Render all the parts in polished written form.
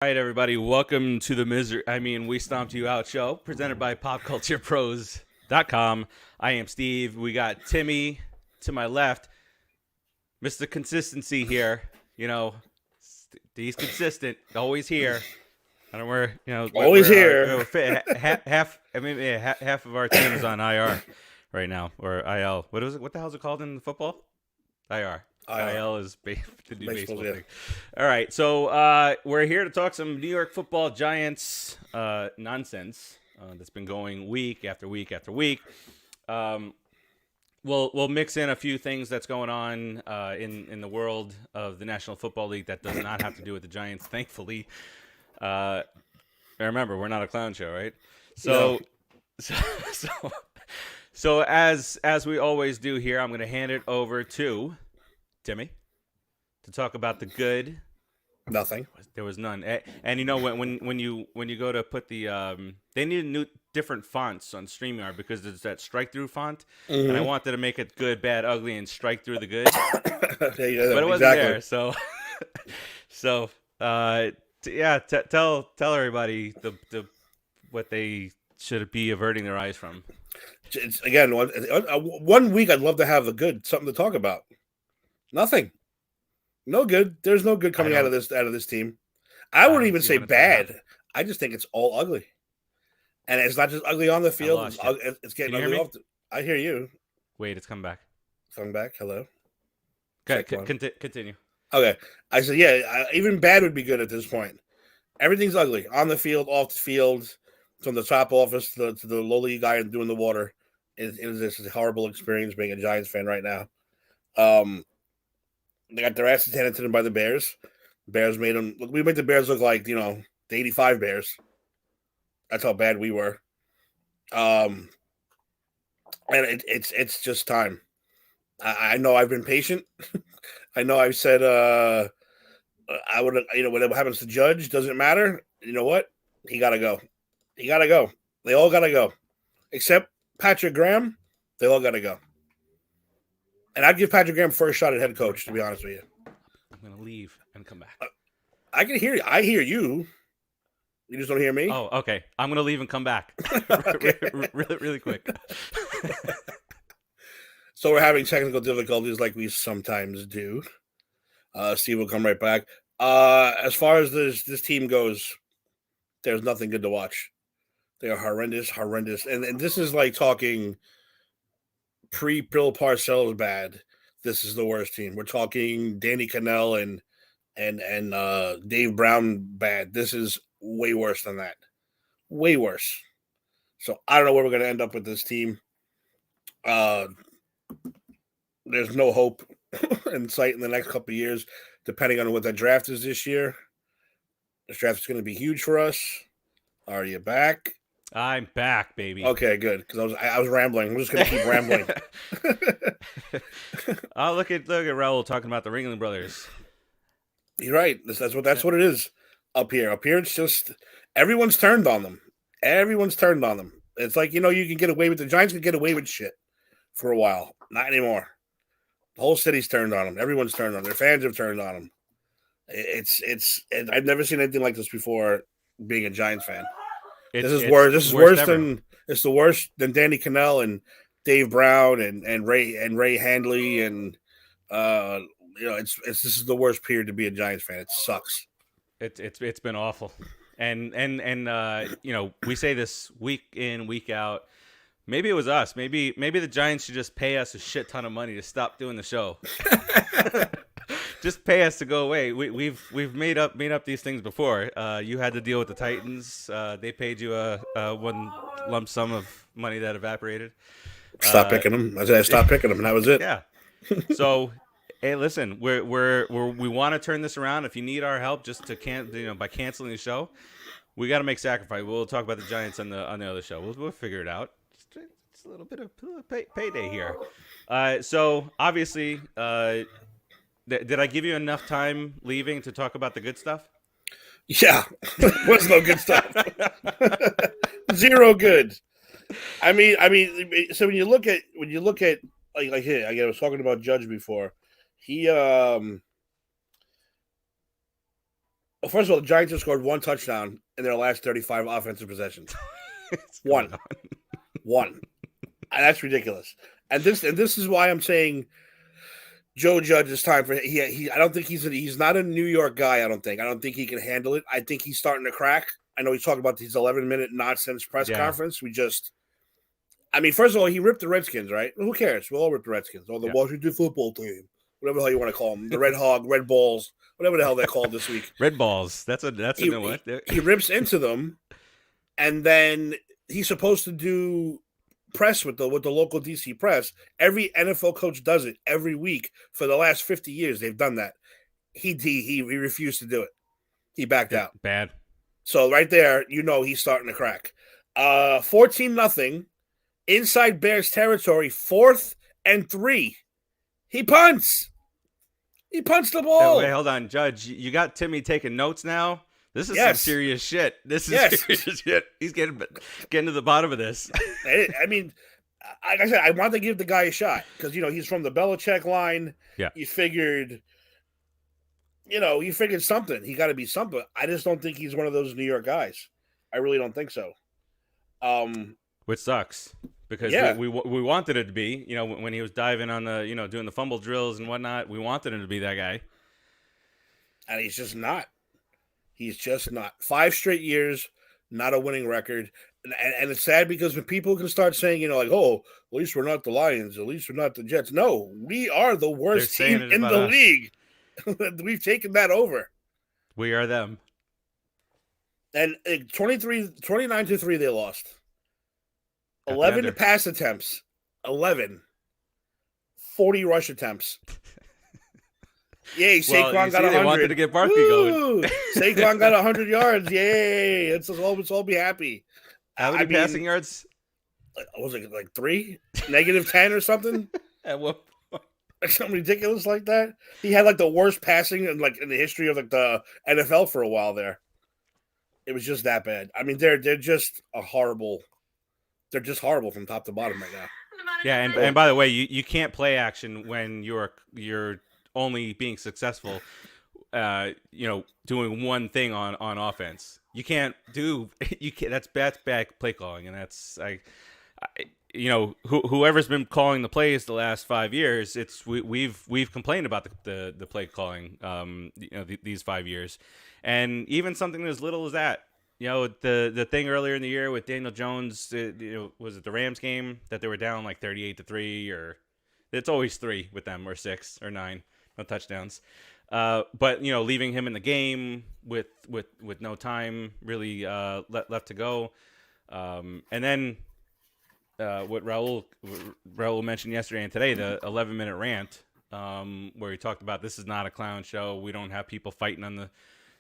All right, everybody, welcome to the We Stomped You Out show, presented by PopCulturePros.com. I am Steve. We got Timmy to my left, Mr. Consistency here. He's consistent, always here. I don't wear, Always here. half of our team is on IR right now, or IL. What is it? What the hell is it called in football? IR. IL is the new baseball thing. All right, so we're here to talk some New York Football Giants nonsense that's been going week after week after week. We'll mix in a few things that's going on in the world of the National Football League that does not have to do with the Giants, thankfully. Remember, we're not a clown show, right? So, no. so as we always do here, I'm going to hand it over to Timmy to talk about the good. Nothing. There was none. And when you go to put the they need different fonts on StreamYard because there's that strike through font, and I wanted to make it good, bad, ugly, and strike through the good, but it wasn't there. So tell everybody the what they should be averting their eyes from. It's, again, 1 week I'd love to have the good, something to talk about. Nothing. No good. There's no good coming out of this team. I wouldn't even say bad. I just think it's all ugly. And it's not just ugly on the field. It's getting ugly off. I hear you. Wait, it's coming back. Coming back. Hello. Okay, continue. Okay. I said, yeah, even bad would be good at this point. Everything's ugly. On the field, off the field, from the top office to the lowly guy doing the water. It's a horrible experience being a Giants fan right now. They got their asses handed to them by the Bears. The Bears made them. We made the Bears look like the '85 Bears. That's how bad we were. And it's just time. I know I've been patient. I know I've said I would whatever happens to Judge doesn't matter. You know what? He gotta go. He gotta go. They all gotta go, except Patrick Graham. They all gotta go. And I'd give Patrick Graham first shot at head coach, to be honest with you. I'm going to leave and come back. I can hear you. I hear you. You just don't hear me? Oh, okay. I'm going to leave and come back. really quick. So we're having technical difficulties like we sometimes do. Steve will come right back. As far as this team goes, there's nothing good to watch. They are horrendous. And this is like talking pre-Bill Parcells bad. This is the worst team. We're talking Danny Cannell and Dave Brown bad. This is way worse than that. Way worse. So I don't know where we're going to end up with this team. There's no hope in sight in the next couple of years, depending on what the draft is this year. This draft is going to be huge for us. Are you back? I'm back, baby. Okay, good. Because I was rambling. I'm just going to keep rambling. Oh, look at Raul talking about the Ringling Brothers. You're right. That's what it is up here. Up here, it's just everyone's turned on them. It's like you can get away with the Giants can get away with shit for a while. Not anymore. The whole city's turned on them. Everyone's turned on them. Their fans have turned on them. It's I've never seen anything like this before. Being a Giants fan. This is worse than it's the worst than Danny Cannell and Dave Brown and Ray Handley and this is the worst period to be a Giants fan. It sucks. It's been awful, and we say this week in week out. Maybe it was us. Maybe the Giants should just pay us a shit ton of money to stop doing the show. Just pay us to go away. We've made up these things before. You had to deal with the Titans. They paid you a one lump sum of money that evaporated. Stop picking them. I said I stopped picking them, and that was it. Yeah. So, hey, listen, we want to turn this around. If you need our help, just to by canceling the show, we got to make sacrifice. We'll talk about the Giants on the other show. We'll figure it out. It's a little bit of payday here. So obviously. Did I give you enough time leaving to talk about the good stuff? Yeah, there was no good stuff. Zero good. I mean, so when you look at like here, I was talking about Judge before. He Well, first of all, the Giants have scored one touchdown in their last 35 offensive possessions. What's going One, on? one. And that's ridiculous. And this is why I'm saying Joe Judge is time for he. I don't think he's not a New York guy. I don't think he can handle it. I think he's starting to crack. I know he's talking about these 11-minute nonsense press Yeah, conference. I mean, first of all, he ripped the Redskins, right? Who cares? We'll all rip the Redskins. Or the yeah. Washington football team, whatever the hell you want to call them, the Red Hog, Red Balls, whatever the hell they're called this week. Red balls. That's a He new one. he rips into them, and then he's supposed to do press with the local DC press. Every NFL coach does it every week for the last 50 years. They've done that. He refused to do it. He backed Yeah, out. bad. So right there, he's starting to crack. 14-0 inside Bears territory, 4th and 3. He punts. He punts the ball. Wait, hold on, Judge. You got Timmy taking notes now. This is some Yes. serious shit. This is Yes. serious shit. He's getting to the bottom of this. I mean, like I said, I want to give the guy a shot because he's from the Belichick line. Yeah. He figured something. He got to be something. I just don't think he's one of those New York guys. I really don't think so. Which sucks because Yeah. we wanted it to be. When he was diving on the doing the fumble drills and whatnot, we wanted him to be that guy. And he's just not. He's just not. 5 straight years, not a winning record. And it's sad because when people can start saying, oh, at least we're not the Lions, at least we're not the Jets. No, we are the worst They're saying team it in about the us. league. We've taken that over. We are them. And 29-3, they lost. Got the 11 under. pass attempts. 11. 40 rush attempts. Yay, Saquon Well, you got see, 100. they wanted to get Barkley going. Saquon got 100 yards. Yay. Let's all be happy. How many passing yards? Was it like 3? -10 or something? At what point? Like something ridiculous like that. He had like the worst passing in the history of the NFL for a while there. It was just that bad. I mean, they're just horrible. They're just horrible from top to bottom right now. Yeah, and by the way, you can't play action when you're only being successful, doing one thing on offense. You can't do that's bad play calling, and that's whoever's been calling the plays the last 5 years, we've complained about the play calling these 5 years, and even something as little as that. The thing earlier in the year with Daniel Jones, was it the Rams game that they were down like 38-3, or it's always 3 with them, or 6 or 9, no touchdowns. But leaving him in the game with no time really left to go, and then what Raul mentioned yesterday and today, the 11-minute rant, where he talked about this is not a clown show. We don't have people fighting on the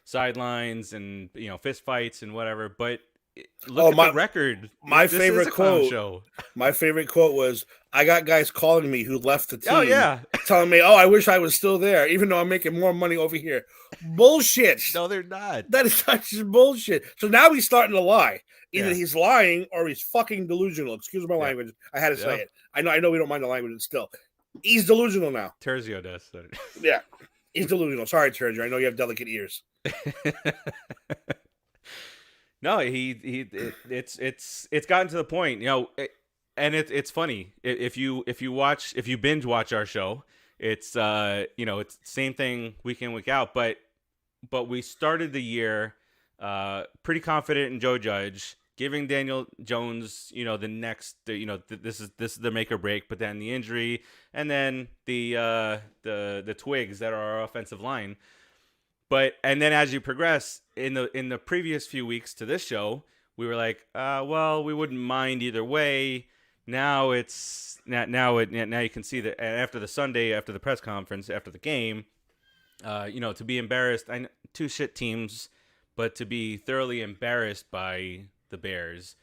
sidelines and fist fights and whatever, but look at the record. This favorite is a clown quote. Show. My favorite quote was, "I got guys calling me who left the team. Oh yeah, telling me, I wish I was still there, even though I'm making more money over here." Bullshit. no, they're not. That is such bullshit. So now he's starting to lie. Either Yeah. he's lying or he's fucking delusional. Excuse my language. I had to say Yeah. it. I know we don't mind the language, but still, he's delusional now. Terzio does. Yeah, he's delusional. Sorry, Terzio. I know you have delicate ears. No, it's gotten to the point, and it's funny if you binge watch our show, it's it's the same thing week in, week out, but we started the year pretty confident in Joe Judge, giving Daniel Jones the next this is the make or break, but then the injury and then the twigs that are our offensive line. And then as you progress in the previous few weeks to this show, we were like, well, we wouldn't mind either way. Now you can see that after the Sunday, after the press conference, after the game, to be embarrassed. I know, 2 shit teams, but to be thoroughly embarrassed by the Bears,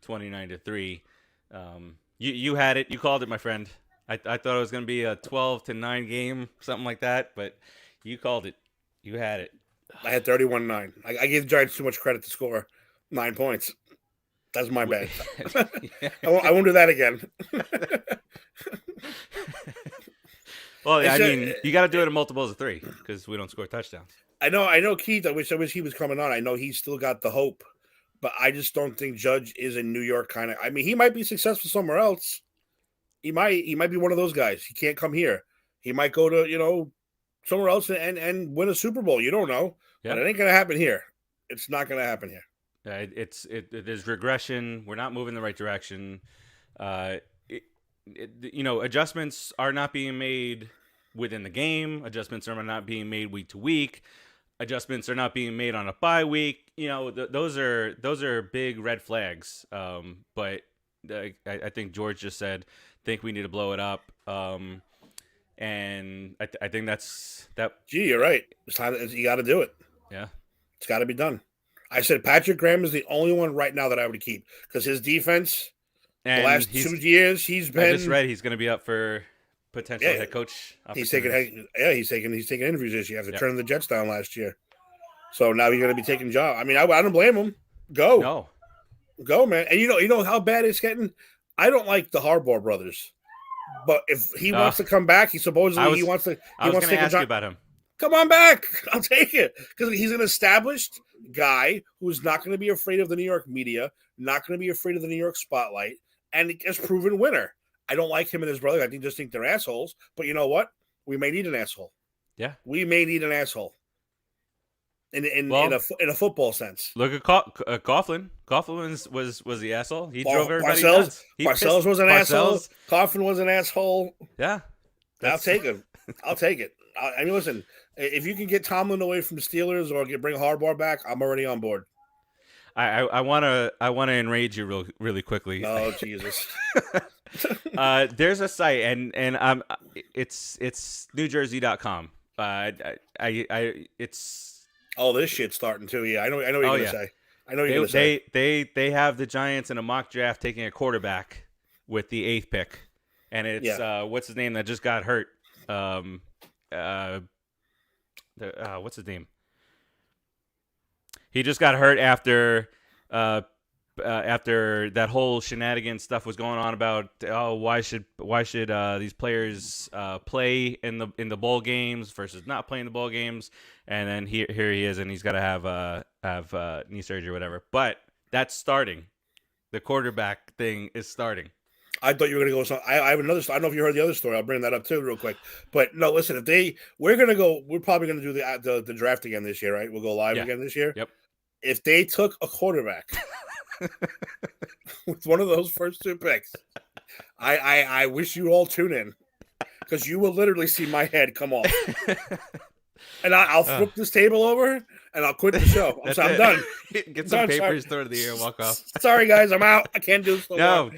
29-3. You had it. You called it, my friend. I thought it was going to be a 12-9 game, something like that, but you called it. You had it. I had 31-9. I gave the Giants too much credit to score 9 points. That's my bad. I won't do that again. Well, yeah, It's I just, mean, you got to do it in multiples of 3 because we don't score touchdowns. I know, Keith. I wish he was coming on. I know he's still got the hope, but I just don't think Judge is a New York kind of. I mean, he might be successful somewhere else. He might be one of those guys. He can't come here. He might go to somewhere else and win a Super Bowl. You don't know, Yeah. but it ain't gonna happen here. It's not gonna happen here. There's regression. We're not moving the right direction. Uh, adjustments are not being made within the game. Adjustments are not being made week to week. Adjustments are not being made on a bye week. Those are big red flags. But I think George just said, think we need to blow it up. And I think that's that. Gee, you're right. It's time. You got to do it. Yeah, it's got to be done. I said Patrick Graham is the only one right now that I would keep because his defense, and the last 2 years, he's been. I just read he's going to be up for potential head coach. He's taking interviews this year after turning the Jets down last year. So now he's going to be taking job. I mean, I don't blame him. Go, man. And you know how bad it's getting. I don't like the Harbaugh brothers. But if he wants to come back, he wants to. I was going to ask you about him. Come on back. I'll take it because he's an established guy who's not going to be afraid of the New York media, not going to be afraid of the New York spotlight, and is proven winner. I don't like him and his brother. I just think they're assholes. But you know what? We may need an asshole. Yeah, we may need an asshole. In a football sense. Look at Coughlin. Coughlin was the asshole. He drove everybody nuts. Parcells was an asshole. Coughlin was an asshole. Yeah. I'll take him. I'll take it. I mean, listen, if you can get Tomlin away from the Steelers or bring Harbaugh back, I'm already on board. I wanna enrage you really quickly. Oh Jesus. There's a site and it's NewJersey.com. It's Oh, this shit's starting too. Yeah, I know what you're going to say. I know what you're going to say. They have the Giants in a mock draft taking a quarterback with the 8th pick. And it's what's his name that just got hurt? What's his name? He just got hurt after that whole shenanigan stuff was going on about why should these players play in the bowl games versus not playing the bowl games, and then here he is and he's got to have knee surgery or whatever. But that's starting. The quarterback thing is starting. I thought you were going to go. I have another. I don't know if you heard the other story. I'll bring that up too real quick. But no, listen. We're probably going to do the draft again this year, right? We'll go live again this year. Yep. If they took a quarterback with one of those first 2 picks, I wish you all tune in because you will literally see my head come off, and I'll flip this table over and I'll quit the show. I'm done. Get some papers, throw it in the air, walk off. Sorry guys, I'm out. I can't do this. No,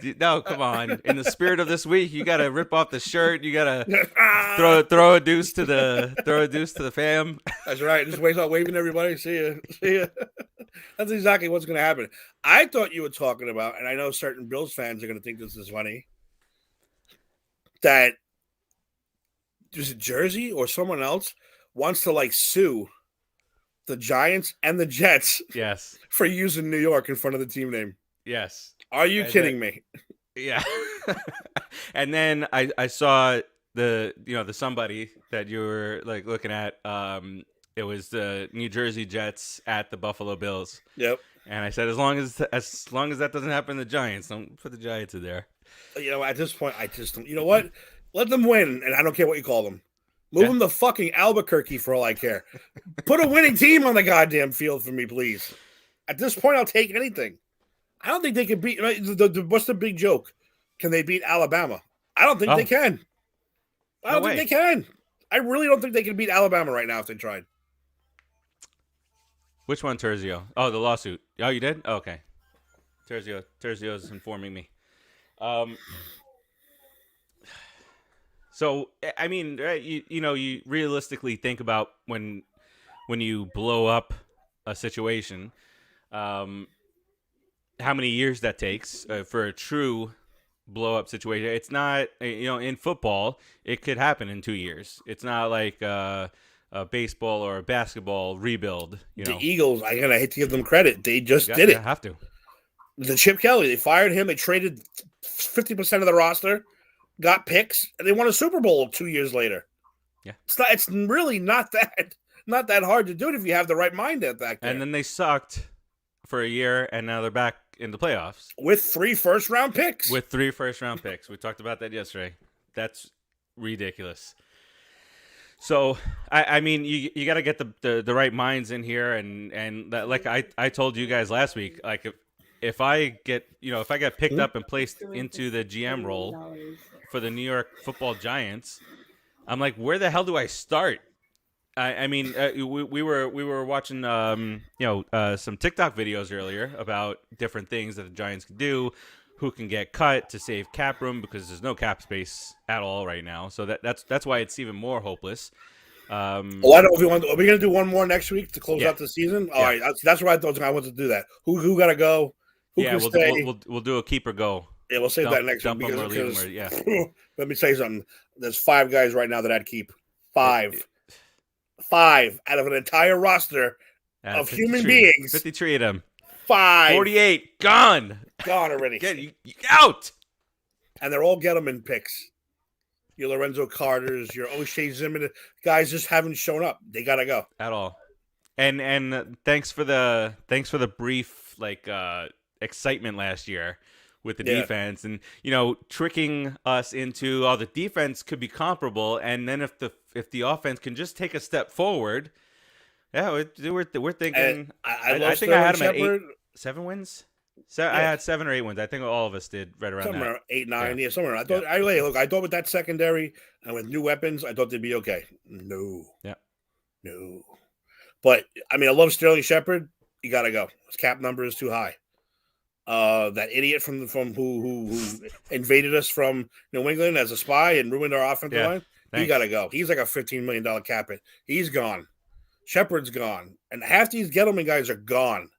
come on. In the spirit of this week, you got to rip off the shirt. You got to throw a deuce to the fam. That's right. Just waving everybody. See ya. That's exactly what's going to happen. I thought you were talking about, and I know certain Bills fans are going to think this is funny, that is it Jersey or someone else wants to sue the Giants and the Jets for using New York in front of the team name. Yes. Are you kidding me? Yeah. And then I saw the somebody that you were looking at. It was the New Jersey Jets at the Buffalo Bills. Yep. And I said, as long as that doesn't happen to the Giants, don't put the Giants in there. At this point, I just don't. You know what? Let them win, and I don't care what you call them. Move them to fucking Albuquerque for all I care. Put a winning team on the goddamn field for me, please. At this point, I'll take anything. I don't think they can beat. What's the big joke? Can they beat Alabama? I don't think they can. I don't think they can. I really don't think they can beat Alabama right now if they tried. Which one, Terzio? Oh, the lawsuit. Oh, you did? Oh, okay. Terzio is informing me. So, I mean, you realistically think about when you blow up a situation, how many years that takes for a true blow up situation. It's not, in football, it could happen in 2 years. It's not like a baseball or a basketball rebuild. The Eagles, I hate to give them credit. They just did it. You have to. The Chip Kelly, they fired him. They traded 50% of the roster, got picks, and they won a Super Bowl 2 years later. Yeah. It's really not that hard to do it if you have the right mindset back there. And then they sucked for a year, and now they're back in the playoffs with 3 first-round picks. with 3 first-round picks. We talked about that yesterday. That's ridiculous. So, I mean, you got to get the right minds in here, and that, like I told you guys last week, like if I get picked up and placed into the GM role for the New York Football Giants, I'm like, where the hell do I start? I mean, we were watching some TikTok videos earlier about different things that the Giants can do, who can get cut to save cap room because there's no cap space at all right now. So that's why it's even more hopeless. I don't know if are we going to do one more next week to close out the season? All right, that's where I thought I wanted to do that. Who got to go? Who can stay? We'll do a keeper go. Yeah, we'll save that next week because yeah. Let me tell you something. There's 5 guys right now that I'd keep. 5 out of an entire roster of human beings. 53 of them. 5. 48 gone already. Get you out. And they're all Gettleman picks. Your Lorenzo Carters, your O'Shea Zimmerman, guys just haven't shown up. They gotta go at all. And thanks for the brief excitement last year with the defense, and tricking us into the defense could be comparable, and then if the offense can just take a step forward, we're thinking. I think I had them at 7 wins. So I had 7 or 8 wins. I think all of us did right around somewhere that. 8, 9, somewhere. I thought I thought with that secondary and with new weapons, I thought they'd be okay. No. But I mean, I love Sterling Shepard. You gotta go. His cap number is too high. That idiot from who invaded us from New England as a spy and ruined our offensive line. Thanks. He gotta go. He's like a $15 million cap hit. He's gone. Shepard's gone, and half these Gettleman guys are gone.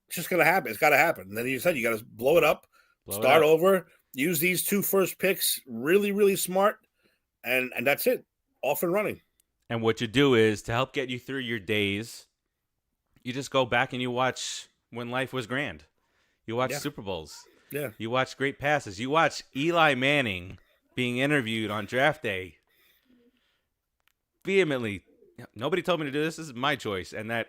It's just gonna happen. It's gotta happen. And then you said you gotta blow it up, start over, use these 2 first picks really, really smart, and that's it. Off and running. And what you do is, to help get you through your days, you just go back and you watch When Life Was Grand. You watch Super Bowls. Yeah. You watch great passes. You watch Eli Manning being interviewed on draft day. Vehemently, nobody told me to do this. This is my choice. And that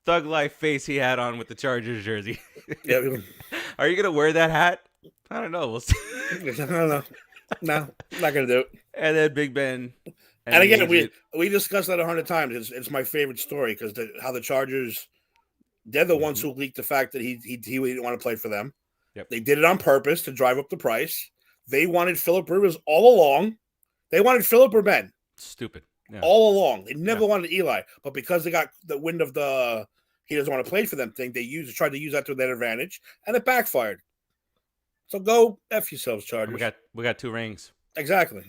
thug life face he had on with the Chargers jersey. Yeah. Are you gonna wear that hat? I don't know. We'll see. I don't know. No, I'm not gonna do it. And then Big Ben. And again, we discussed that 100 times. It's my favorite story because how the Chargers, they're the ones who leaked the fact that he didn't want to play for them. Yep. They did it on purpose to drive up the price. They wanted Phillip Rivers all along. They wanted Phillip or Ben. Stupid. Yeah. All along. They never wanted Eli. But because they got the wind of the he doesn't want to play for them thing, they tried to use that to their advantage, and it backfired. So go F yourselves, Chargers. We got 2 rings. Exactly.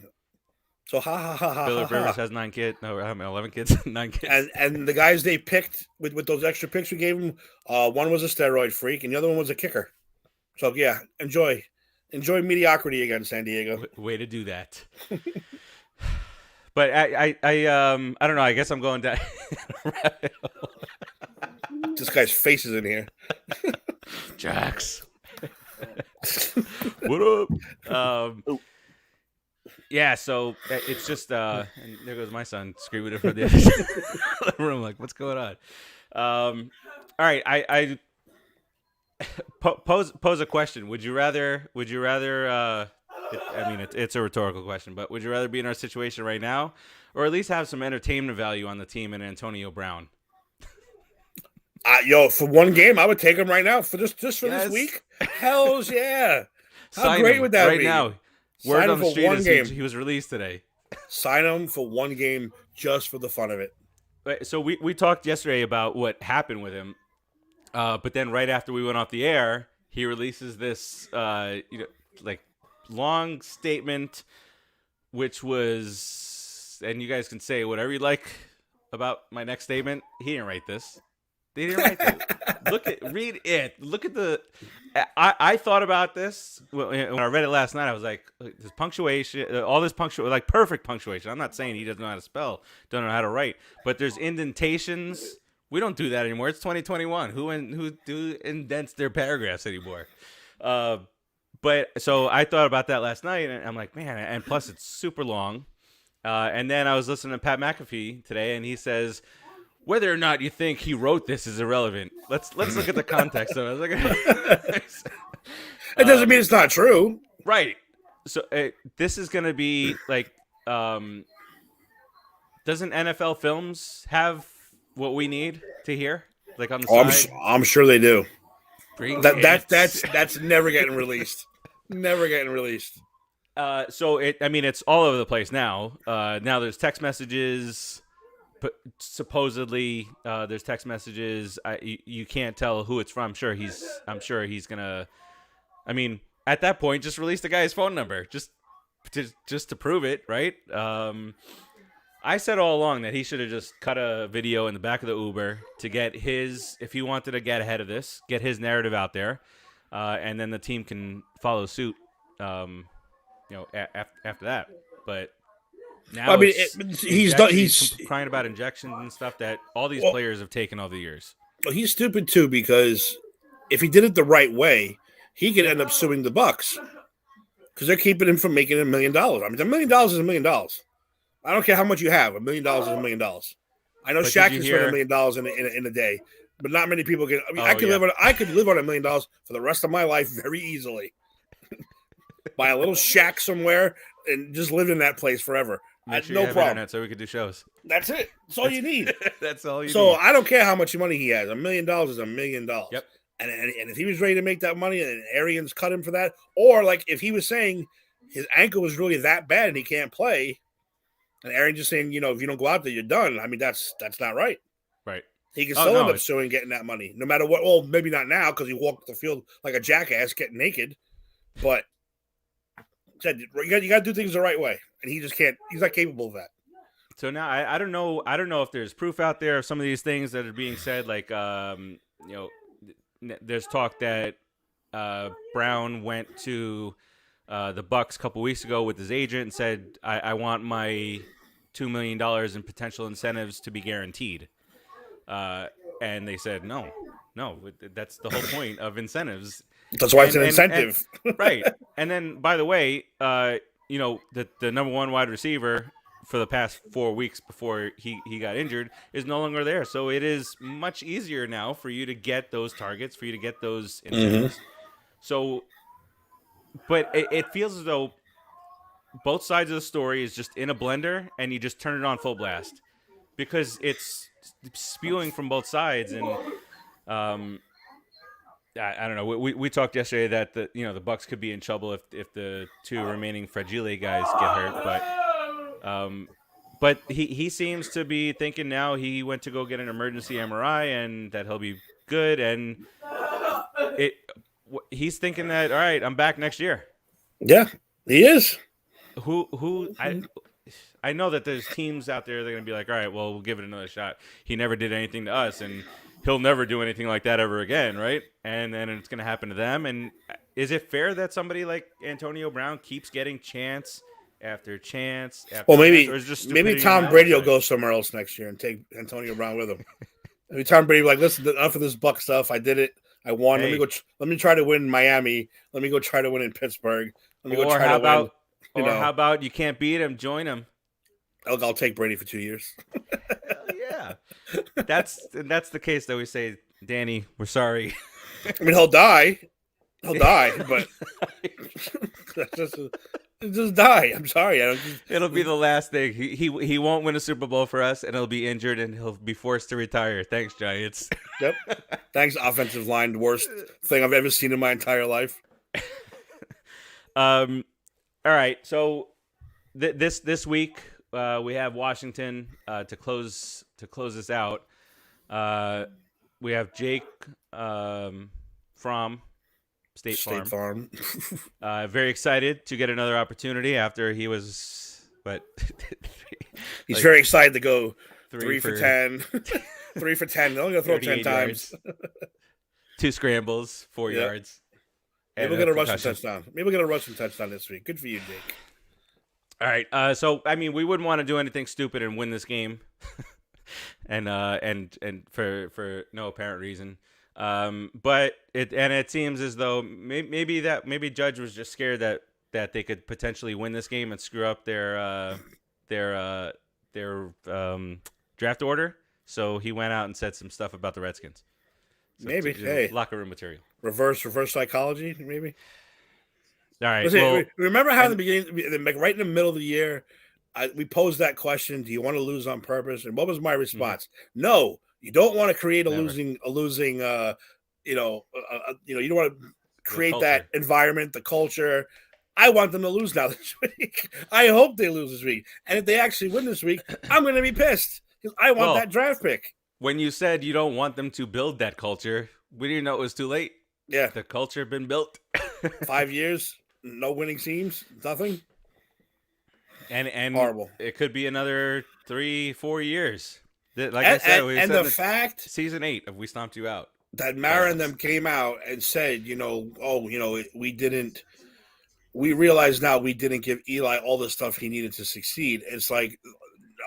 So ha. Phillip Rivers has 9 kids. No, 11 kids. 9 kids. And the guys they picked with those extra picks we gave them, one was a steroid freak and the other one was a kicker. So yeah, enjoy mediocrity again, San Diego. Way to do that. But I don't know. I guess I'm going down. This guy's face is in here. Jax. What up? Yeah, so it's just and there goes my son screaming in front of the room like, what's going on? All right, I pose a question. Would you rather it's a rhetorical question, but would you rather be in our situation right now, or at least have some entertainment value on the team in Antonio Brown? For one game, I would take him right now for this this week. Hells yeah! How great would that be? Right now, word on the street is he was released today. Sign him for one game just for the fun of it. So we talked yesterday about what happened with him, but then right after we went off the air, he releases this long statement, which was, and you guys can say whatever you like about my next statement. He didn't write this. They didn't write that. Read it. Look at the. I thought about this when I read it last night. I was like, this punctuation, all this punctuation, like perfect punctuation. I'm not saying he doesn't know how to spell, don't know how to write, but there's indentations. We don't do that anymore. It's 2021. Who indents their paragraphs anymore? But so I thought about that last night, and I'm like, man. And plus, it's super long. And then I was listening to Pat McAfee today, and he says whether or not you think he wrote this is irrelevant. Let's look at the context of it. I was like, It doesn't mean it's not true. right. So this is going to be like, doesn't NFL Films have what we need to hear? Like on the Oh, side, I'm sure they do. bring That it. that's never getting released. Never getting released. So I mean, it's all over the place now. Now there's text messages. But supposedly, there's text messages. You can't tell who it's from. I'm sure he's gonna. I mean, at that point, just release the guy's phone number, just to prove it, right? I said all along that he should have just cut a video in the back of the Uber to get his, if he wanted to get ahead of this, get his narrative out there, and then the team can follow suit. After that, but. Now I mean, he's done. He's crying about injections and stuff that all these players have taken over the years. He's stupid too, because if he did it the right way, he could end up suing the Bucks because they're keeping him from making $1 million. I mean, $1 million is $1 million. I don't care how much you have. $1 million is $1 million. I know Shaq can spend $1 million in a day, but not many people can. I mean, I could live on $1 million for the rest of my life very easily. Buy a little shack somewhere and just live in that place forever. Make sure no you have problem. Internet so we could do shows. That's it. That's all you need. That's all you need. So I don't care how much money he has. $1 million is $1 million. Yep. And if he was ready to make that money and Arians cut him for that, or like if he was saying his ankle was really that bad and he can't play, and Arians just saying, if you don't go out there, you're done. I mean, that's not right. Right. He can still end up suing, getting that money, no matter what. Well, maybe not now because he walked the field like a jackass, getting naked. But you got to do things the right way, and he just can't. He's not capable of that. So now I don't know. I don't know if there's proof out there of some of these things that are being said. Like, there's talk that Brown went to the Bucks a couple weeks ago with his agent and said, "I want my $2 million in potential incentives to be guaranteed." And they said, "No, that's the whole point of incentives." That's why it's an incentive. Right. And then, by the way, the number one wide receiver for the past 4 weeks before he got injured is no longer there. So it is much easier now for you to get those targets, for you to get those incentives. Mm-hmm. So, but it feels as though both sides of the story is just in a blender and you just turn it on full blast because it's spewing from both sides. And, I don't know. We talked yesterday that the Bucks could be in trouble if the two remaining Fragile guys get hurt, but he seems to be thinking now he went to go get an emergency MRI and that he'll be good, and he's thinking that all right, I'm back next year. Yeah, he is. I know that there's teams out there that are gonna be like, all right, well, we'll give it another shot. He never did anything to us, and he'll never do anything like that ever again, right? And then it's going to happen to them. And is it fair that somebody like Antonio Brown keeps getting chance after chance after maybe Tom Brady will go somewhere else next year and take Antonio Brown with him. Maybe Tom Brady like, listen, enough of this Buck stuff. I did it. I won. Hey. Let me try to win in Miami. Let me go try to win in Pittsburgh. Let me go try to win. How about you can't beat him? Join him. I'll take Brady for 2 years. Yeah, that's the case that we say, Danny, we're sorry. I mean, he'll die, but just die. I'm sorry. It'll be the last thing. He won't win a Super Bowl for us, and he'll be injured, and he'll be forced to retire. Thanks, Giants. Yep. Thanks, offensive line. The worst thing I've ever seen in my entire life. All right. So this week. We have Washington to close this out. We have Jake from State Farm. Very excited to get another opportunity after he was, he's very excited to go 3 for 10. 3 for 10. They're only going to throw 10 times. 2 scrambles, 4 yards. Maybe we'll get a rushing touchdown. Maybe we'll get a rushing touchdown this week. Good for you, Jake. All right. So I mean, we wouldn't want to do anything stupid and win this game, and for no apparent reason. But it seems as though maybe Judge was just scared that they could potentially win this game and screw up their their draft order. So he went out and said some stuff about the Redskins. So Maybe. Hey, locker room material. reverse psychology, maybe. All right. Let's see, Well, remember how in and the beginning, like right in the middle of the year, we posed that question: do you want to lose on purpose? And what was my response? No, you don't want to create a never. losing. You don't want to The create that culture. environment, the culture. I want them to lose now this week. I hope they lose this week, and if they actually win this week, I'm going to be pissed because I want Well, that draft pick. when you said you don't want them to build that culture, we didn't know it was too late. Yeah, The culture been built. 5 years, no winning teams, nothing. and Horrible. it could be another 3-4 years. Like I And, said, and, we and said the that fact season 8 of We Stomped You Out. that Mara and them came out and said, we realize now we didn't give Eli all the stuff he needed to succeed. It's like,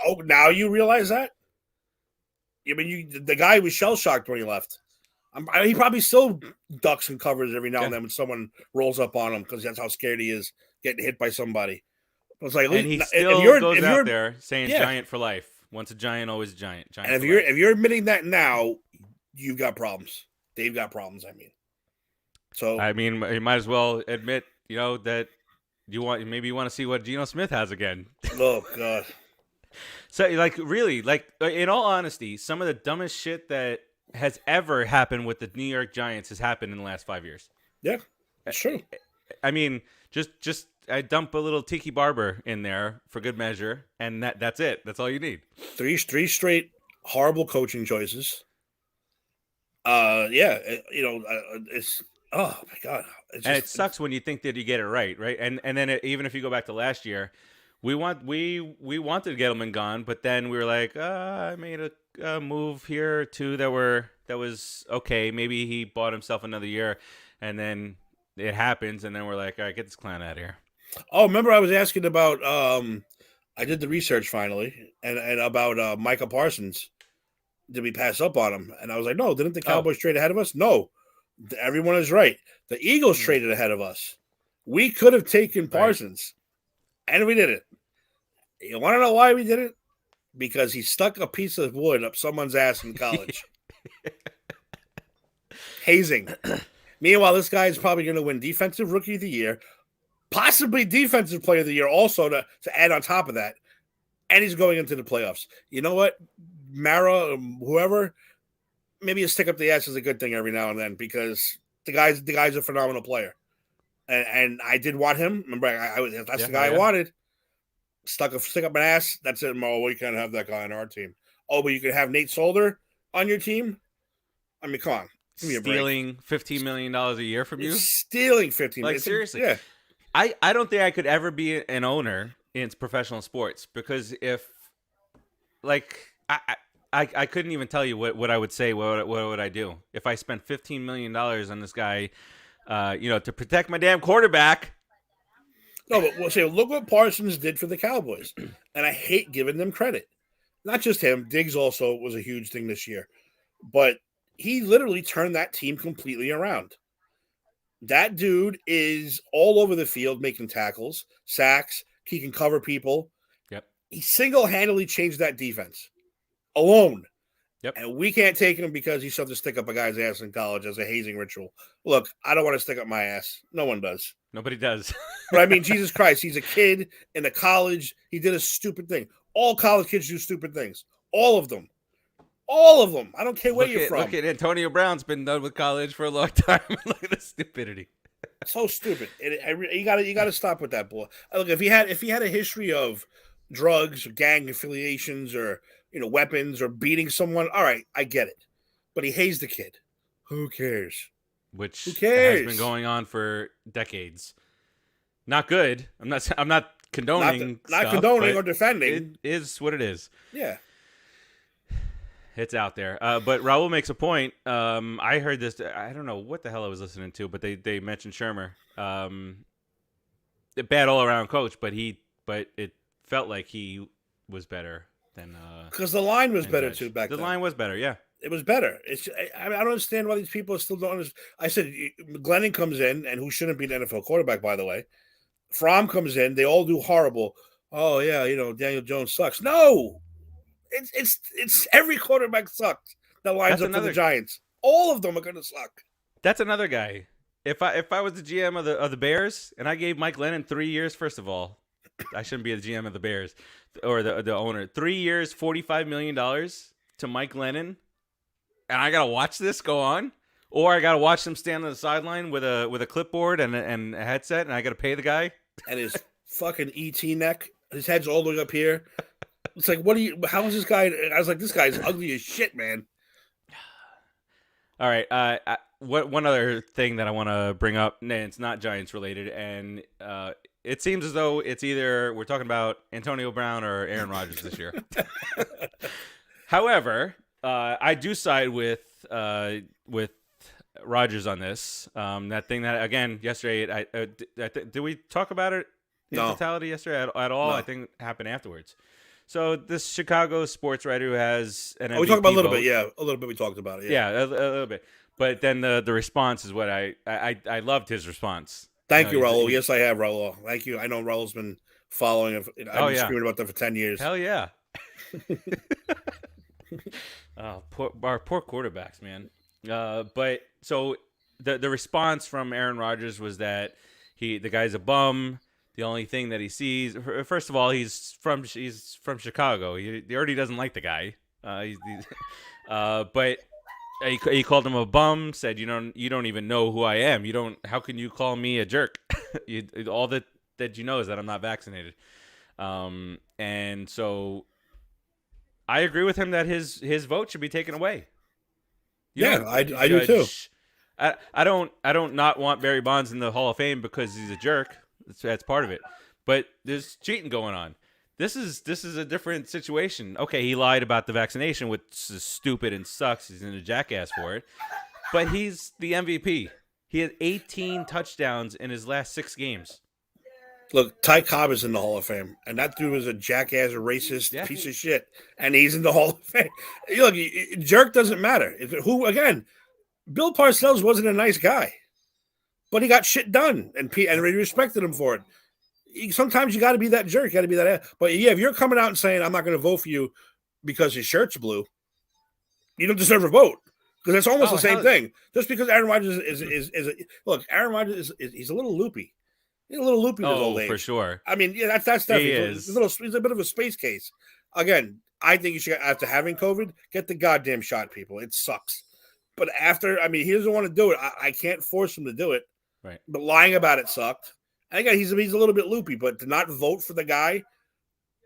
oh, now you realize that? I mean, the guy was shell shocked when he left. He probably still ducks and covers every now and then when someone rolls up on him because that's how scared he is getting hit by somebody. It's like, And he if still you're goes if out you're there saying yeah, giant for life. Once a giant, always a giant. Giant and for life. if you're admitting that now, you've got problems. They've got problems. I mean, so I mean, you might as well admit, that you want to see what Geno Smith has again. oh god. So, like, really, like, in all honesty, some of the dumbest shit that has ever happened with the New York Giants has happened in the last 5 years. Yeah, it's true. I mean, just I dump a little Tiki Barber in there for good measure, and that's it. That's all you need. Three straight horrible coaching choices. It's oh my god. And it sucks when you think that you get it right? And then even if you go back to last year, we wanted to get Gettleman gone, but then we were like, I made a move here or two that was okay. Maybe he bought himself another year, and then it happens, and then we're like, all right, get this clown out of here. Oh, remember I was asking about I did the research finally and about Micah Parsons. Did we pass up on him? And I was like, no, didn't the Cowboys trade ahead of us? No. Everyone is right. The Eagles traded ahead of us. We could have taken Parsons. Right. And we didn't. You want to know why we did it? Because he stuck a piece of wood up someone's ass in college. Hazing. Meanwhile, this guy is probably going to win Defensive Rookie of the Year, possibly Defensive Player of the Year also to add on top of that. And he's going into the playoffs. You know what? Mara, whoever, maybe a stick up the ass is a good thing every now and then because the guy's a phenomenal player. And I did want him. Remember, that's the guy I wanted. Stick up an ass. That's it. Oh, we can't have that guy on our team. Oh, but you can have Nate Solder on your team? I mean, come on. Stealing $15 million a year from you? Stealing $15 million. Like, seriously. Yeah. I don't think I could ever be an owner in professional sports because if, like, I couldn't even tell you what I would say. What would I do if I spent $15 million on this guy, to protect my damn quarterback? No, but we'll say, look what Parsons did for the Cowboys. And I hate giving them credit. Not just him. Diggs also was a huge thing this year. But he literally turned that team completely around. That dude is all over the field making tackles, sacks. He can cover people. Yep. He single-handedly changed that defense. Alone. Yep. And we can't take him because he shoved to stick up a guy's ass in college as a hazing ritual. Look, I don't want to stick up my ass. No one does. Nobody does. But I mean, Jesus Christ, he's a kid in a college. He did a stupid thing. All college kids do stupid things. All of them. All of them. I don't care where you're from. Look at Antonio Brown's been done with college for a long time. Look at the stupidity. So stupid. You got to stop with that, boy. Look, if he had a history of drugs, or gang affiliations, or weapons, or beating someone, all right, I get it. But he hazed the kid. Who cares? Which Who cares? has been going on for decades. Not good. I'm not condoning. Not condoning or defending. It is what it is. Yeah. It's out there. But Raul makes a point. I heard this. I don't know what the hell I was listening to, but they mentioned Shermer. A bad all around coach, but it felt like he was better than because the line was better Judge. too back then. The line was better, yeah. It was better. I don't understand why these people still don't understand. I said Glennon comes in, and who shouldn't be an NFL quarterback, by the way. Fromm comes in. They all do horrible. oh yeah, Daniel Jones sucks. No, it's every quarterback sucks that lines That's up for the another. Giants. All of them are going to suck. That's another guy. If I was the GM of the Bears and I gave Mike Lennon 3 years, first of all, I shouldn't be the GM of the Bears or the owner. 3 years, $45 million to Mike Lennon, and I gotta watch this go on, or I gotta watch him stand on the sideline with a clipboard and a headset, and I gotta pay the guy. And his fucking ET neck, his head's all the way up here. It's like, what do you? How is this guy? I was like, this guy's ugly as shit, man. All right. One other thing that I want to bring up, and it's not Giants related, and it seems as though it's either we're talking about Antonio Brown or Aaron Rodgers this year. However, I do side with Rodgers on this. That thing that again yesterday, did we talk about it in totality yesterday at all? No. I think it happened afterwards. So this Chicago sports writer who has an MVP we talked about a little vote, bit, yeah, a little bit. We talked about it, yeah, a little bit. But then the response is what I loved his response. Thank you, Raul. Yes, I have, Raul. Thank you. I know Raul's been following. I've been screaming about that for 10 years. Hell yeah. Our poor quarterbacks, man. But so the response from Aaron Rodgers was that the guy's a bum. The only thing that he sees, first of all, he's from Chicago. He already doesn't like the guy. But he called him a bum. Said you don't even know who I am. How can you call me a jerk? All that you know is that I'm not vaccinated. And so I agree with him that his vote should be taken away. I do too. I don't not want Barry Bonds in the Hall of Fame because he's a jerk. That's part of it. But there's cheating going on. This is a different situation. Okay, he lied about the vaccination, which is stupid and sucks. He's in a jackass for it. But he's the MVP. He had 18 touchdowns in his last 6 games. Look, Ty Cobb is in the Hall of Fame, and that dude was a jackass, a racist piece of shit, and he's in the Hall of Fame. Look, jerk doesn't matter. Bill Parcells wasn't a nice guy, but he got shit done, and we respected him for it. Sometimes you got to be that jerk, you got to be that. But yeah, if you're coming out and saying I'm not going to vote for you because his shirt's blue, you don't deserve a vote because it's almost the same thing. Just because Aaron Rodgers Aaron Rodgers is a little loopy. He's a little loopy with old age. For sure. I mean, yeah, that's definitely. He's a bit of a space case. Again, I think you should, after having COVID, get the goddamn shot, people. It sucks. But after, I mean, he doesn't want to do it. I can't force him to do it. Right. But lying about it sucked. And again, he's a little bit loopy, but to not vote for the guy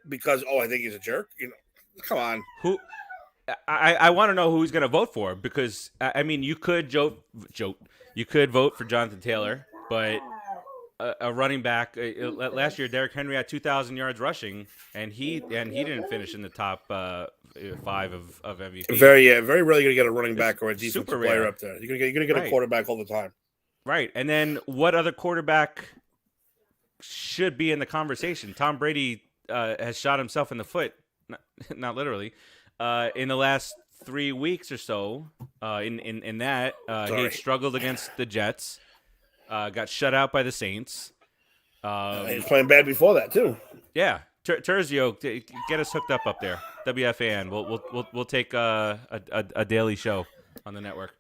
because, I think he's a jerk, come on. I want to know who he's going to vote for because, I mean, you could you could vote for Jonathan Taylor, but a running back last year, Derrick Henry had 2,000 yards rushing, and he didn't finish in the top 5 of MVP. Very rarely going to get a running back or a defensive player up there. You're going to get a quarterback all the time. Right, and then what other quarterback should be in the conversation? Tom Brady has shot himself in the foot, not literally, in the last 3 weeks or so. In that, he struggled against the Jets. Got shut out by the Saints. He was playing bad before that too. Yeah, Terzio, get us hooked up there. WFAN. We'll take a daily show on the network.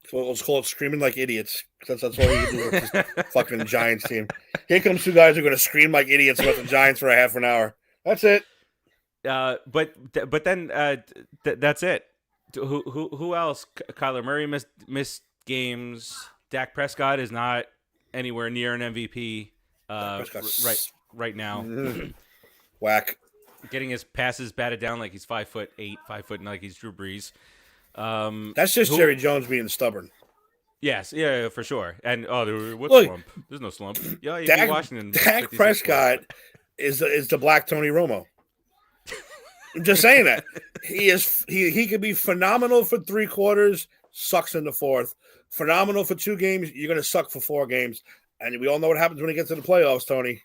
So let's call it screaming like idiots. That's all you can do with this fucking Giants team. Here comes 2 guys who are going to scream like idiots about the Giants for a half an hour. That's it. But then that's it. Who else? Kyler Murray missed games. Dak Prescott is not anywhere near an MVP right now. Whack. Getting his passes batted down like he's 5'8", 5'9", like he's Drew Brees. That's just Jerry Jones being stubborn. Yes, yeah, for sure. And slump? There's no slump. Yeah, Washington. Dak Prescott is the Black Tony Romo. I'm just saying that he could be phenomenal for 3 quarters, sucks in the 4th. Phenomenal for 2 games, you're going to suck for 4 games, and we all know what happens when he gets to the playoffs. Tony,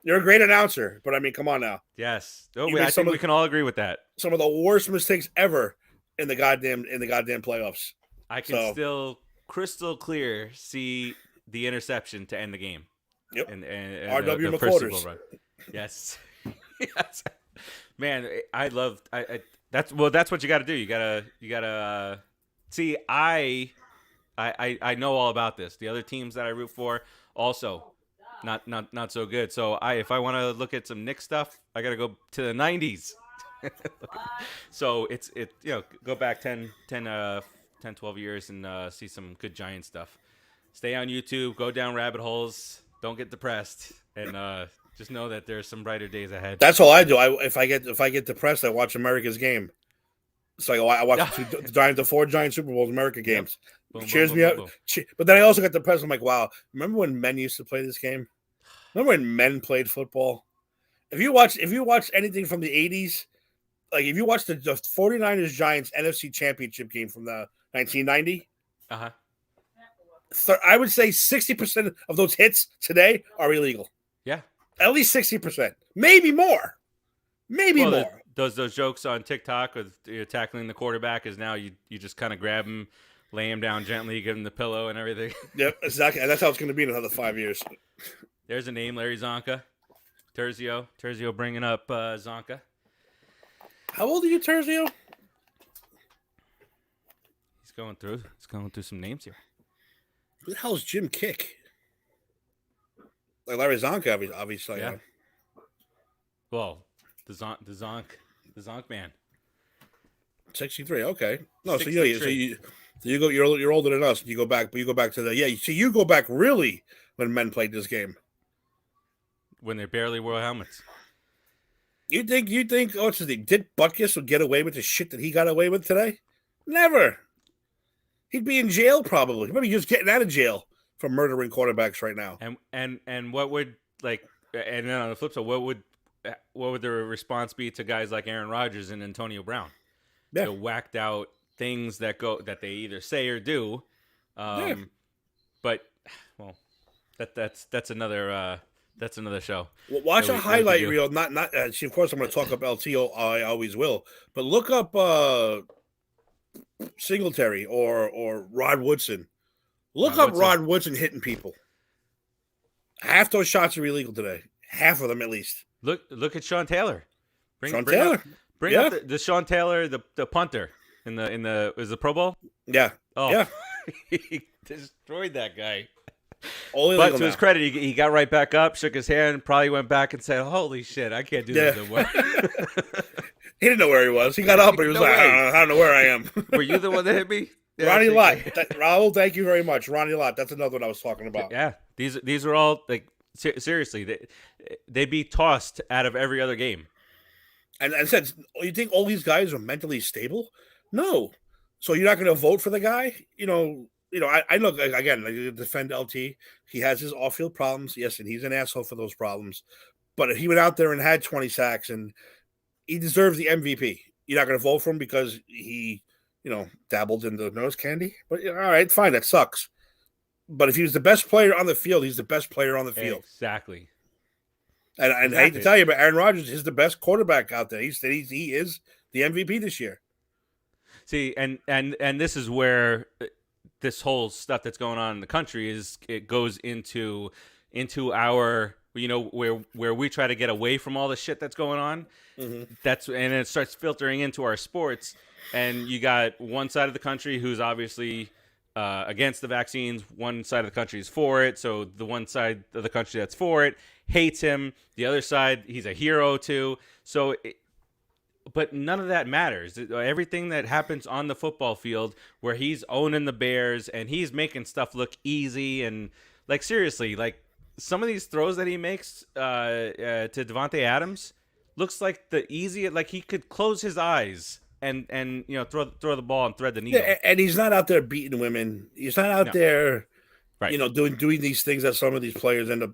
you're a great announcer, but I mean, come on now. Yes, I think we can all agree with that. Some of the worst mistakes ever in the goddamn playoffs. I can still crystal clear see the interception to end the game. Yep. and R.W. the first Super Bowl McQuarters. run. Yes, yes, man. I love. That's what you got to do. You gotta see. I know all about this. The other teams that I root for also not so good. So if I want to look at some Knicks stuff, I got to go to the 90s. So go back 10, 12 years and see some good Giant stuff. Stay on YouTube, go down rabbit holes, don't get depressed, and just know that there's some brighter days ahead. That's all I do. If I get depressed, I watch America's game. So I watch the 4 Giant Super Bowls, America games. Yep. Boom, Cheers boom, me boom, up. boom, boom. But then I also got depressed. I'm like, wow. Remember when men used to play this game? Remember when men played football? If you watch anything from the 80s, like if you watch the 49ers Giants NFC Championship game from the 1990, I would say 60% of those hits today are illegal. Yeah. At least 60%. Maybe more. Maybe more. Those jokes on TikTok with tackling the quarterback is now you just kind of grab him, lay him down gently, give him the pillow and everything. Yep, exactly. And that's how it's going to be in another 5 years. There's a name, Larry Zonka. Terzio bringing up Zonka. How old are you, Terzio? He's going through some names here. Who the hell is Jim Kick? Like Larry Zonka, obviously. Yeah. Well, the Zonk man. 63. Okay. No, 63. So you're older than us. You go back to the So you go back really when men played this game. When they barely wore helmets. You think what's his name? Did Butkus would get away with the shit that he got away with today? Never. He'd be in jail probably. Maybe he's getting out of jail for murdering quarterbacks right now. And what would and then on the flip side, what would the response be to guys like Aaron Rodgers and Antonio Brown? Yeah. The whacked out things that they either say or do. But well, that's another show. Well, watch a highlight reel. Not. Of course, I'm going to talk up LT. I always will. But look up Singletary or Rod Woodson. Look up Rod Woodson hitting people. Half those shots are illegal today. Half of them, at least. Look at Sean Taylor. Bring up the Sean Taylor, the punter in the Pro Bowl. Yeah. Oh, yeah. He destroyed that guy. But to his credit, he got right back up, shook his hand, probably went back and said, "Holy shit, I can't do this no more." He didn't know where he was. He got up, but he was like, I don't know where I am. Were you the one that hit me? Yeah, Ronnie Lott. Raul, thank you very much. Ronnie Lott. That's another one I was talking about. Yeah. These are all, like, seriously, they'd be tossed out of every other game. And said, you think all these guys are mentally stable? No. So you're not going to vote for the guy? I look, again, I defend LT. He has his off-field problems. Yes, and he's an asshole for those problems. But if he went out there and had 20 sacks and he deserves the MVP. You're not going to vote for him because he, dabbled in the nose candy. But all right, fine, that sucks. But if he was the best player on the field, he's the best player on the field. Exactly. And I hate to tell you, but Aaron Rodgers is the best quarterback out there. He is the MVP this year. See, and this is where this whole stuff that's going on in the country it goes into our where we try to get away from all the shit that's going on. Mm-hmm. And it starts filtering into our sports. And you got one side of the country who's obviously against the vaccines. One side of the country is for it. So the one side of the country that's for it hates him. The other side, he's a hero to. So, but none of that matters. Everything that happens on the football field where he's owning the Bears and he's making stuff look easy and, like, seriously, like, some of these throws that he makes to Devontae Adams looks like the easy, like he could close his eyes and throw the ball and thread the needle. Yeah, and he's not out there beating women. He's not out there, right? Doing these things that some of these players end up.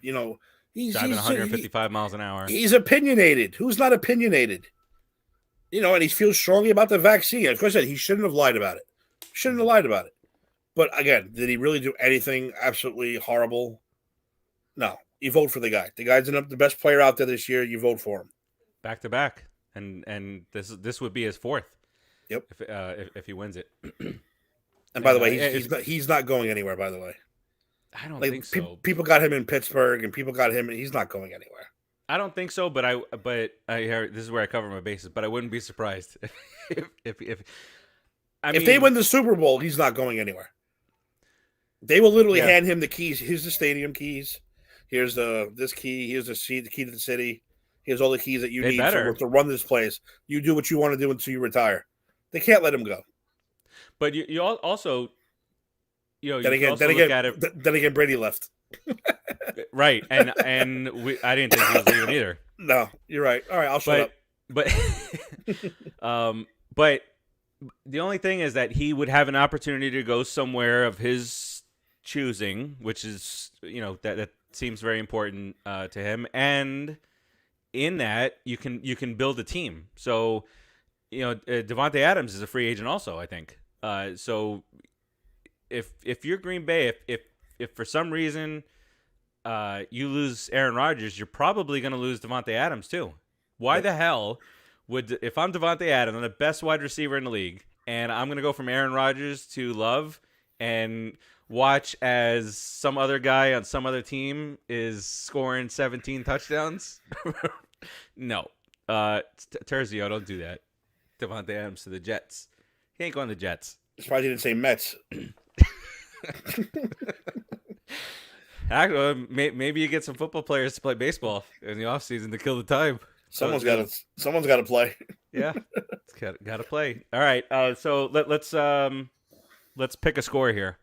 He's driving 155 miles an hour. He's opinionated. Who's not opinionated? And he feels strongly about the vaccine. Of course, he shouldn't have lied about it. But again, did he really do anything absolutely horrible? No. You vote for the guy. The guy's the best player out there this year. You vote for him. Back to back, and this would be his fourth. Yep. If he wins it. And by the way, he's not going anywhere. By the way, I don't think Like so. people got him in Pittsburgh, and people got him, and he's not going anywhere. I don't think so, but I heard this is where I cover my bases. But I wouldn't be surprised if I If they mean win the Super Bowl, he's not going anywhere. They will literally yeah, hand him the keys. Here's the stadium keys. Here's this key. Here's the key to the city. Here's all the keys that you they need better. to run this place. You do what you want to do until you retire. They can't let him go. But you also Then you can again, also look at it Brady left. right, and I didn't think he was leaving either. No, you're right. All right, I'll shut up. But but the only thing is that he would have an opportunity to go somewhere of his choosing, which is that seems very important to him, and in that you can build a team. So Devontae Adams is a free agent also, I think. So if you're Green Bay, if for some reason you lose Aaron Rodgers, you're probably going to lose Devontae Adams too. Why the hell if I'm Devontae Adams, I'm the best wide receiver in the league, and I'm going to go from Aaron Rodgers to Love and watch as some other guy on some other team is scoring 17 touchdowns? No. Terzio, don't do that. Devontae Adams to the Jets. He ain't going to the Jets. Surprised you didn't say Mets. Actually, maybe you get some football players to play baseball in the offseason to kill the time. Someone's got to play. Yeah, got to play. All right, so let's pick a score here.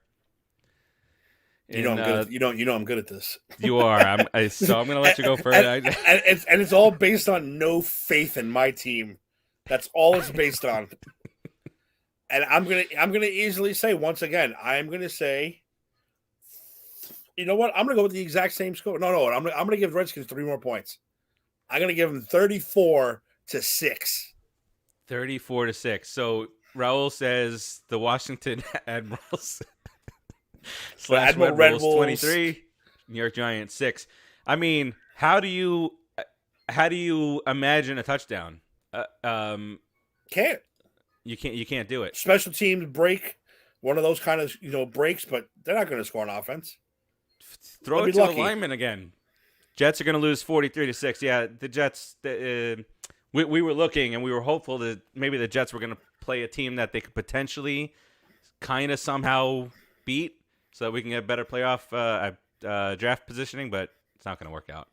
I'm good at this. You are. So I'm going to let you go first. And it's all based on no faith in my team. That's all it's based on. And I'm gonna easily say once again, I'm gonna say, you know what? I'm gonna go with the exact same score. No, I'm gonna give the Redskins 3 more points. I'm gonna give them 34-6. 34-6. So Raul says the Washington Admirals / Admiral Red Bulls Bulls 23, New York Giants 6. I mean, how do you imagine a touchdown? Can't. You can't do it. Special teams break, one of those kind of breaks, but they're not going to score on offense. Throw it to the lineman again. Jets are going to lose 43-6. Yeah, the Jets. We were looking and we were hopeful that maybe the Jets were going to play a team that they could potentially kind of somehow beat, so that we can get better playoff draft positioning. But it's not going to work out.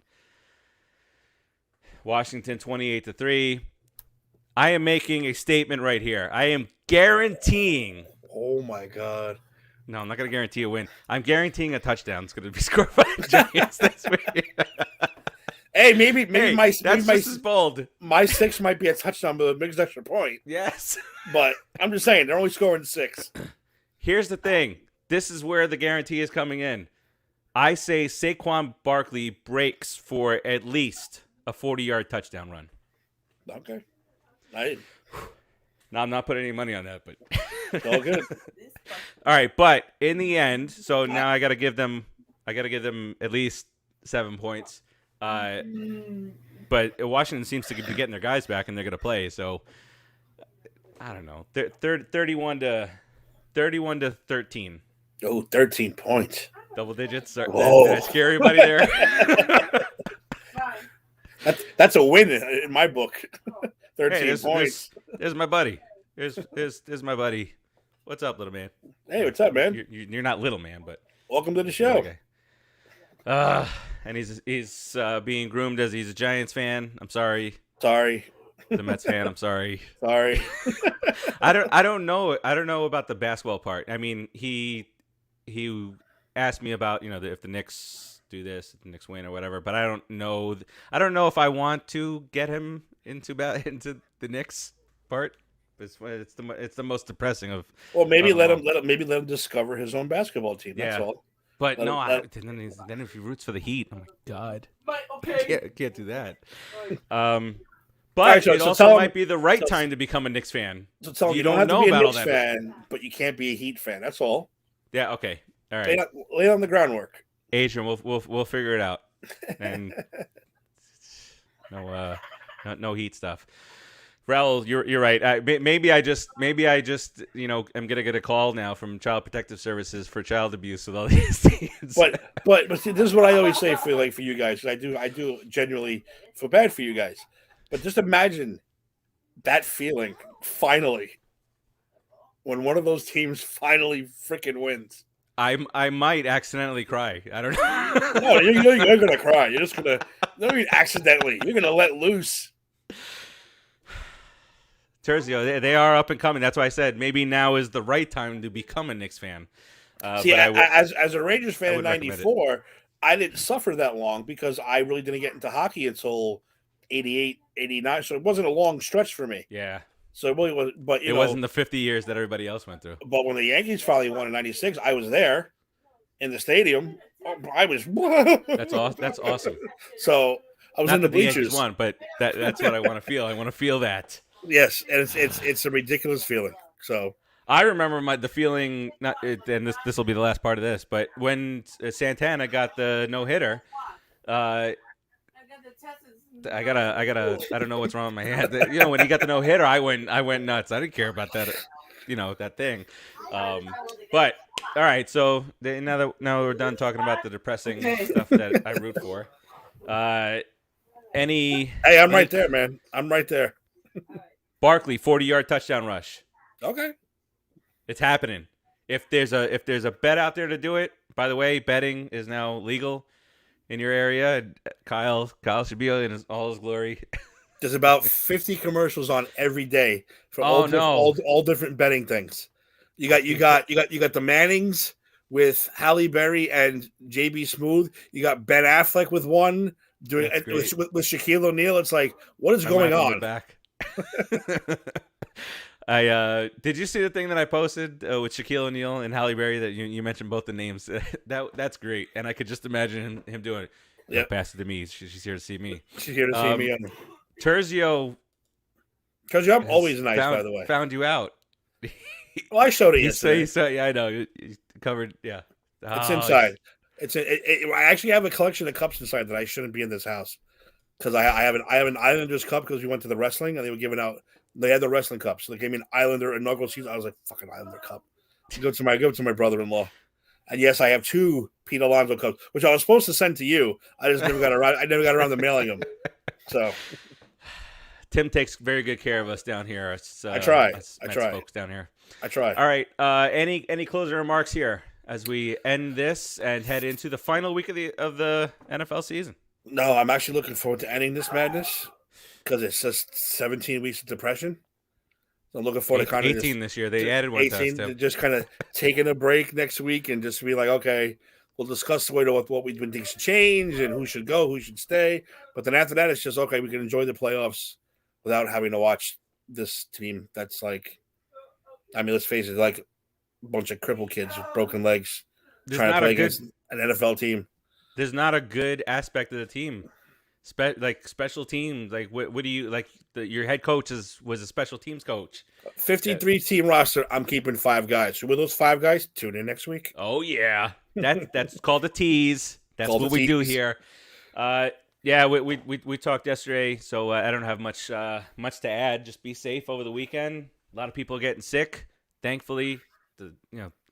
Washington 28-3. I am making a statement right here. I am guaranteeing. Oh my God. No, I'm not going to guarantee a win. I'm guaranteeing a touchdown. It's going to be scored by the Giants this week. Hey, maybe that's just as bold. My 6 might be a touchdown with a big extra point. Yes. But I'm just saying, they're only scoring 6. Here's the thing. This is where the guarantee is coming in. I say Saquon Barkley breaks for at least a 40-yard touchdown run. Okay. No, I'm not putting any money on that, but it's all good. All right, but in the end, so now I got to give them at least 7 points. But Washington seems to be getting their guys back, and they're going to play. So I don't know, 31-13. Oh, 13 points. Double digits. Did I scare everybody there? That's a win in my book. 13 points. There's my buddy. There's my buddy. What's up, little man? Hey, what's up, man? You're not little man, but welcome to the show. Okay. And he's being groomed as he's a Giants fan. I'm sorry. Sorry. The Mets fan. I'm sorry. Sorry. I don't know about the basketball part. I mean, he asked me about if the Knicks do this, if the Knicks win or whatever. But I don't know. I don't know if I want to get him into the Knicks part. It's the most depressing of. Well, maybe let him discover his own basketball team. That's all. But then if he roots for the Heat, oh my God, I can't do that. But it also might be the right time to become a Knicks fan. So tell him you don't have to be a Knicks fan, but you can't be a Heat fan. That's all. Yeah. Okay. All right. Lay on the groundwork. Adrian, we'll figure it out. And no Heat stuff. Raul, you're right. Maybe I just am gonna get a call now from Child Protective Services for child abuse with all these things. But see, this is what I always say for you guys. I do genuinely feel bad for you guys. But just imagine that feeling finally when one of those teams finally freaking wins. I might accidentally cry. I don't No, know. you're gonna cry. You're just gonna not even accidentally. You're gonna let loose. Terzio, they are up and coming. That's why I said maybe now is the right time to become a Knicks fan. See, But as a Rangers I fan in would recommend it. '94, I didn't suffer that long because I really didn't get into hockey until '88, '89. So it wasn't a long stretch for me. Yeah, So it really was. But it wasn't the 50 years that everybody else went through. but when the Yankees finally won in '96, I was there in the stadium. I was That's awesome. so I was in Not the that the Yankees bleachers. won, but that's what I want to feel. I want to feel that. Yes, and it's a ridiculous feeling. So I remember the feeling, and this will be the last part of this, but when Santana got the no hitter, uh, I don't know what's wrong with my hand. When he got the no hitter, I went nuts. I didn't care about that, that thing. But all right, so now we're done talking about the depressing stuff that I root for. Any hey, I'm any right there, man. I'm right there. Barkley 40-yard touchdown rush. Okay. It's happening. If there's a bet out there to do it, by the way, betting is now legal in your area. Kyle should be in all his glory. There's about 50 commercials on every day for Oh no! all different betting things. You got the Mannings with Halle Berry and JB Smooth. You got Ben Affleck with one doing with Shaquille O'Neal. It's like, what is going on? Back. I did you see the thing that I posted with Shaquille O'Neal and Halle Berry that you mentioned both the names? That's great, and I could just imagine him doing it. Yeah, pass it to me. She's here to see me. She's here to see me. Terzio, I'm always nice, by the way. Found you out. Well, I showed it yesterday. Yeah, I know. You covered. Yeah, it's inside. I actually have a collection of cups inside that I shouldn't be in this house because I have an Islanders cup because we went to the wrestling and they were giving out. They had the wrestling cups. So they gave me an Islander inaugural season. I was like, fucking Islander cup. Give it to my brother-in-law. And yes, I have 2 Pete Alonso cups, which I was supposed to send to you. I just never got around. I never got around to mailing them. So Tim takes very good care of us down here. I try. Folks down here. I try. All right. Any closing remarks here as we end this and head into the final week of the NFL season? No, I'm actually looking forward to ending this madness because it's just 17 weeks of depression. So I'm looking forward to kind of 18 this year. They added one 18, test. Just kind of taking a break next week and just be like, okay, we'll discuss what we think should change and who should go, who should stay. But then after that, it's just okay. We can enjoy the playoffs without having to watch this team. That's like, I mean, let's face it, like a bunch of crippled kids with broken legs trying to play against an NFL team. There's not a good aspect of the team. Like special teams, like what do you like? Your head coach was a special teams coach. 53 team roster. I'm keeping 5 guys. Who were those 5 guys? Tune in next week. Oh yeah, that's called a tease. That's what we do here. Yeah, we talked yesterday, so I don't have much to add. Just be safe over the weekend. A lot of people are getting sick. Thankfully, the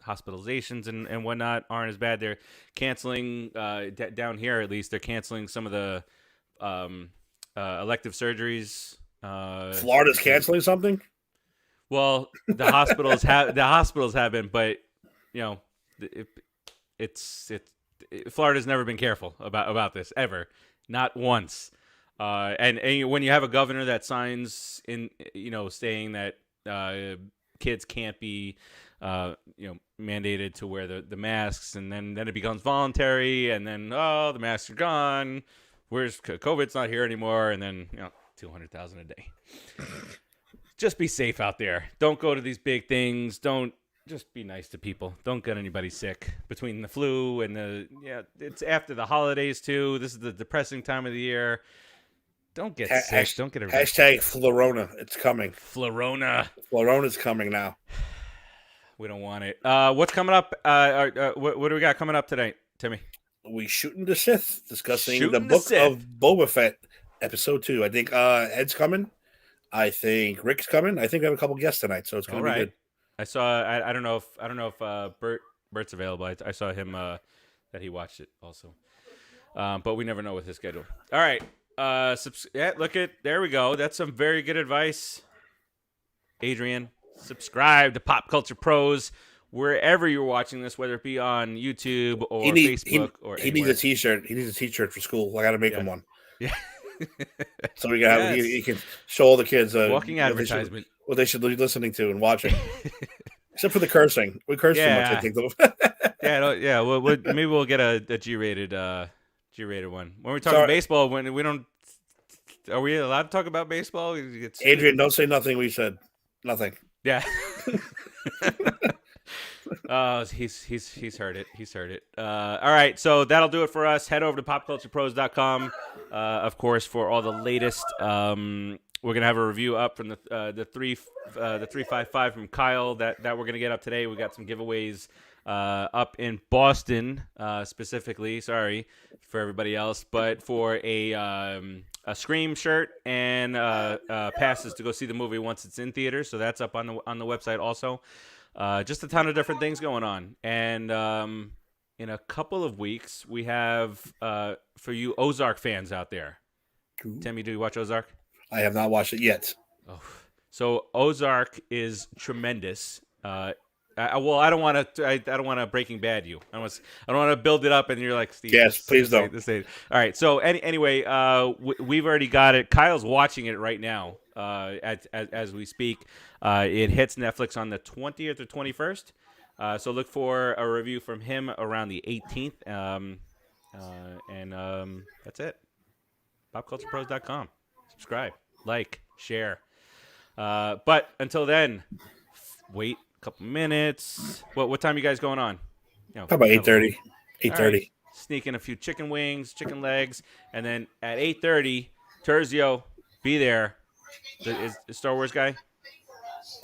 hospitalizations and whatnot aren't as bad. They're canceling down here at least. They're canceling some of the elective surgeries. Florida's canceling something. Well, the hospitals have been, but Florida's never been careful about this ever, not once. And when you have a governor that signs in, saying that kids can't be mandated to wear the masks, and then it becomes voluntary, and then the masks are gone. Where's COVID's not here anymore, and then 200,000 a day. Just be safe out there. Don't go to these big things. Just be nice to people. Don't get anybody sick between the flu and it's after the holidays too. This is the depressing time of the year. Don't get sick. Don't get everybody sick. Florona. It's coming. Florona's coming now. We don't want it. What's coming up? What do we got coming up tonight, Timmy? We Shooting the Sith, discussing the book of Boba Fett, episode 2. I think Ed's coming. I think Rick's coming. I think we have a couple guests tonight, so it's going All to be right. good. I saw. I don't know if Bert's available. I saw him that he watched it also. But we never know with his schedule. All right. Yeah. Look at there we go. That's some very good advice, Adrian. Subscribe to Pop Culture Pros wherever you're watching this, whether it be on YouTube He or need Facebook or he needs a anywhere. T-shirt. He needs a T-shirt for school. I got to make Yeah. him one. Yeah. So we can have he Yes. can show all the kids Walking advertisement. what they should be listening to and watching. Except for the cursing, we curse too much. I Yeah. think. Yeah. Maybe we'll get a G-rated one. When we're talking Sorry, baseball, when we don't, are we allowed to talk about baseball? Adrian, don't say nothing. We said nothing. Yeah. He's heard it. He's heard it. All right, so that'll do it for us. Head over to popculturepros.com, of course, for all the latest. We're gonna have a review up from the 355 from Kyle that we're gonna get up today. We got some giveaways up in Boston specifically. Sorry for everybody else, but for a Scream shirt and passes to go see the movie once it's in theaters. So that's up on the website also. Just a ton of different things going on. And in a couple of weeks, we have, for you Ozark fans out there. Timmy, do you watch Ozark? I have not watched it yet. Oh. So Ozark is tremendous. I don't want to Breaking Bad you. I don't want to build it up and you're like, Steve. Yes, please don't. All right. So anyway, we've already got it. Kyle's watching it right now as we speak. It hits Netflix on the 20th or 21st. So look for a review from him around the 18th. And that's it. PopCulturePros.com. Subscribe, like, share. But until then, wait a couple minutes. What time are you guys going on? How about 8:30? 8:30. Right. Sneak in a few chicken wings, chicken legs, and then at 8:30, Terzio, be there. Is Star Wars guy? I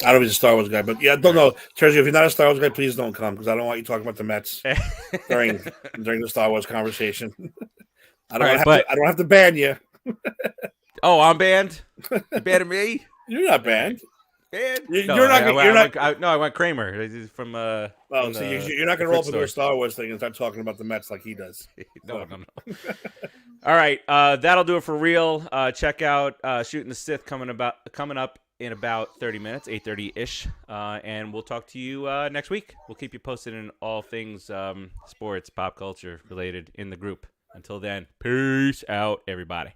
don't know if he's a Star Wars guy, but yeah, don't know. Terzi, if you're not a Star Wars guy, please don't come because I don't want you talking about the Mets during the Star Wars conversation. I don't have to ban you. Oh, I'm banned. You banned me? You're not banned. Banned? I went Kramer from. You're not going to roll up into a Star Wars thing and start talking about the Mets like he does. No. All right, that'll do it for real. Check out Shooting the Sith coming up in about 30 minutes, 8:30 ish, and we'll talk to you next week. We'll keep you posted in all things sports, pop culture related in the group. Until then, peace out, everybody.